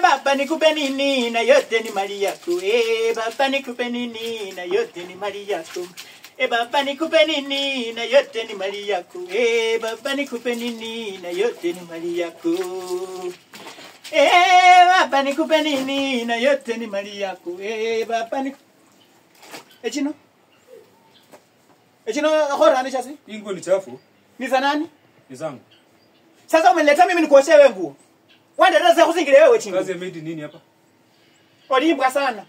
Baba nikupe nini na yote ni mali yako. Baba nikupe nini na yote ni mali yako. Baba nikupe nini na yote ni mali yako. Baba nikupe nini na yote ni mali yako. Baba nikupe nini na yote ni mali yako. Baba ni Echino hora chasi? Ingo ni chafu. Ni za nani? Ni zangu. Sasa umenileta mimi nikuoshe wewe nguo. Wanda sasa kusingile wewe chingu. Kazi ya maid nini hapa? Olimbwa sana.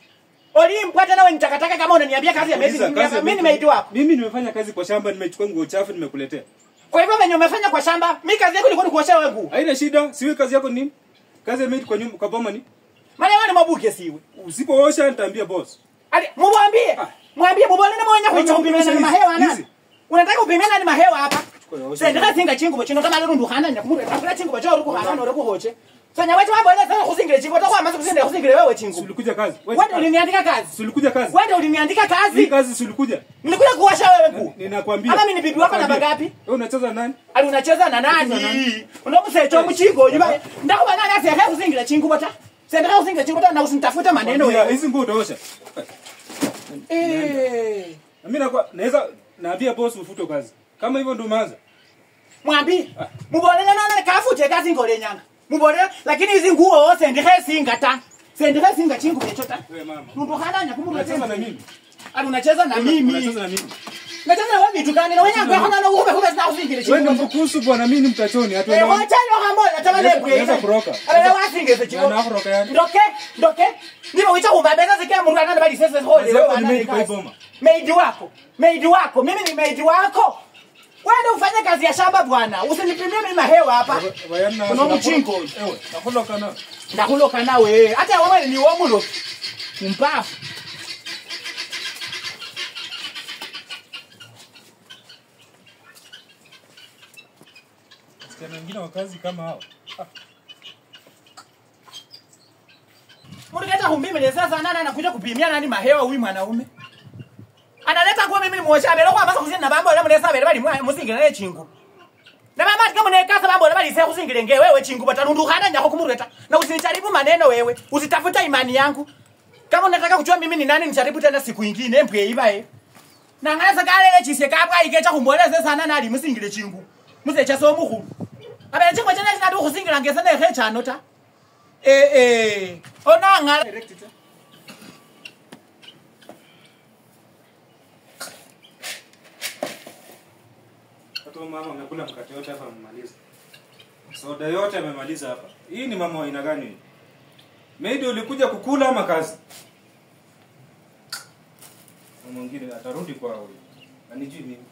Olimbwa tena wewe nitakataka kama unaniambia kazi ya maid nini hapa? Mimi ni maid wako. Mimi nimefanya kazi kwa shamba, nimechukua nguo chafu nimekuletea. Kwa hivyo wewe umefanya kwa shamba, mimi kazi yako ilikuwa nikuosha wewe nguo. Haina shida, siwe kazi yako nini? Kazi ya maid kwa nyumba kwa boma ni? Maana wewe ni mabuke siwe. Usipoosha nitaambia boss. Ali, mwambie. Mwambie mbona na mwenye kuicha kupimana na mahewa na. Unataka kupimana na mahewa hapa? Sasa ndaka singa chingu bachino kama lero ndukhana nyakumure takura chingu bacho uri kuhana uri kuhoche. Sanya wetu wabona sana kusingile chingu utakuwa amaze kusindira kusingile wewe chingu. Sulikuja kazi. Wewe uliniandika kazi. Sulikuja kazi. Wewe uliniandika kazi. Hii kazi sulikuja. Nilikuja kuwasha wewe nguo. Ninakwambia. Ama mimi ni bibi wako namba ngapi? Wewe unacheza nani? Ali unacheza na nani? Unamuseto mchingo yiba. Ndakuba nani asiye kusingile chingu bata. Sendera kusingile chingu bata na usinitafuta maneno wewe. Hizi nguo utaosha. Mimi naweza naambia boss ufute kazi. Kama hivyo ndio maanza. Mwambi. Mubonele nana kafute kazi ngole nyanga. Mubonele lakini hizi nguo sendere singa ta. Sendere singa chingu kechota. Wewe mama. Ndukhana nyakumuru Unacheza na mimi. Ali unacheza na mimi. Unacheza na mimi. Nacheza wewe vitu gani? Na wewe nyanga hana na uwe kume sina usingile chingu. Wewe ni mkukusu bwana, mimi ni mtachoni hatu. Wewe wacha yo hambo nataka lepo. Unaweza kuroka. Ale wasingeze chingu. Na kuroka yani. Ndoke. Ndimo wicha kumbabeza zikia murana bali sasa hole wewe wana. Maid wako. Mimi ni maid wako. Wewe ufanye kazi ya shamba bwana. Usinipimie mimi mahewa hapa. Kuna mchingo. Ewe, nakuloka na. Ndakuloka na wewe. Hata wewe ni womulo. Mpafu. Sikia wengine wa kazi kama hao. Murigeta humbimile sasa nani anakuja kupimia nani mahewa huyu mwanaume? Analeta kwa mimi muosha belo kwa basa kusini na bambo la mlesa belo bali musingile na chingu. Na mama kama ne kasa bambo la bali sasa kusingile nge wewe chingu batanundu hana nyako kumureta. Na usinicharibu maneno wewe. Usitafuta imani yangu. Kama unataka kujua mimi ni nani nicharibu tena siku nyingine mpwe ibae. Na ngasa kalele chise kapwa ikecha kumboleza sana nali musingile chingu. Musecha so mukhulu. Abe chingo chena sinadu kusingila ngesa ne khecha nota. Ona ngala direct. Mama amekula mkate yote hapa amemaliza. Soda yote amemaliza hapa. Hii ni mama wa aina gani? Maid ulikuja kukula ama kazi? Mama mwingine atarudi kwao. Anijui mimi.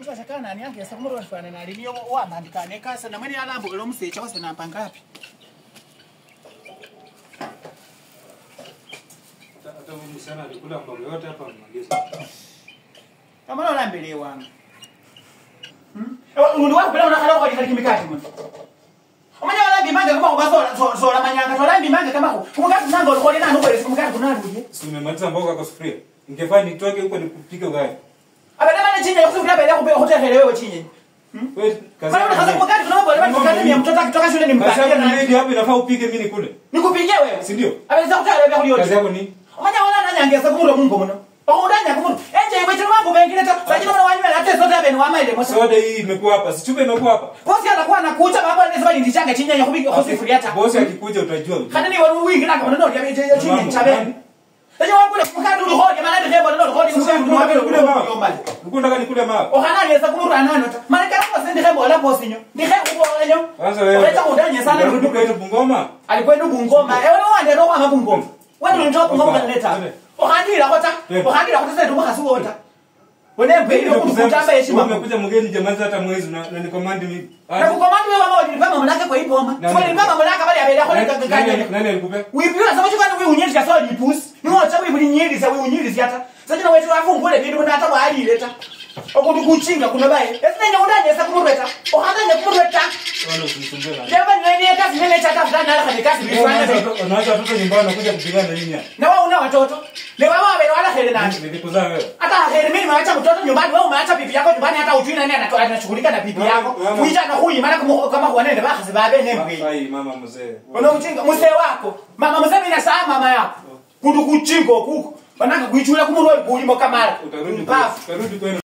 Sasa kana nani yake sasa kumro afana na alimio wa bandikane kasa na mwene alambo lo msecha wase na pangapi? Hata huyu sana alikula mboga yote hapa amemaliza. Kama ndo lambele wangu. Mundu wako bila unakala kwa kile kimikati mwana. Umanya wala bimanga kama kubasola sola manyanga sola bimanga kama kumukati nango lokole na nokole kumukati kunani. Si umemaliza mboga kwa sufuria. Ingefaa nitoke huko nikupike ugali. Abadala na chinye kusufuria bila kupe hotel wewe chinye. Wewe kazi. Bana unataka kumukati tunaomba wale mkati ya mtoto kutoka shule ni mkati. Kazi yako ni hapo inafaa upige mimi nikule. Nikupigie wewe. Si ndio? Abeza kutale wewe kulio. Kazi yako ni? Umanya wala na nyange sasa kumro Mungu mno. Okudanya kumuru. Enje wetu wangu bengine ta. Sajino mwana wanyu hata sote abe ni wama ile mosa. Soda hii imekuwa hapa. Si chupa imekuwa hapa. Bosi anakuwa anakuja baba anasema ni ndichanga chinya ya kupiga hosi hata. Bosi akikuja utajua. Kana ni wanu wingi na kana ndio ya chinya chabe. Sasa wangu ile mkadu ruhodi maana ndio hebo ndio ruhodi mkadu kule mao. Ukunda kule mao. Ohana yesa kumuru anano ta. Maana kama sende hebo la bosi nyo. Ni hebo lenyo. Sasa wewe. Unataka kudanya sana ndio kwenda Bungoma. Alikwenda Bungoma. Ewe wande ndo kwa Bungoma. Wewe ndio Bungoma kanileta. Ohandira kota. Ohandira kota sasa tumaka suota. Wene mbele kutamba heshima. Umekuja mgeni jamani hata mwezi na ni command mimi. Na kukomandi wewe wao ni kama mlaka kwa hii boma. Kwa mama mlaka bali abela kwa kaka. Nani alikupa? Wipi unasema chukua wewe unyeli ka sawa dipusi. Ni wao chawi buli nyeli za wewe unyeli hata. Sasa na wetu afu ngole bindu na hata wali leta. Okundi kuchinga kuna bae. Ese nyo ndanye sasa kumureta. Ohanda nyo kumureta. Wala usisumbue. Leba nyenye ka kazi nene chata fulani ala kani kazi bifanya nini. Unaacha watoto nyumbani kuja kupigana nini? Na wewe una watoto? Le wao wala hele nani? Nilikuzaa wewe. Hata hele mimi nimeacha mtoto nyumbani, wewe umeacha bibi yako nyumbani, hata ujui nani anashughulika na bibi yako. Kuita na huyu maana kama huanende basi babe nembe. Ai mama mzee. Una mchinga mzee wako. Mama mzee mimi nasaa mama yako. Kudu kuchingo kuko. Bananga kuichula kumurwa kulimo kamara. Utarudi kwenu.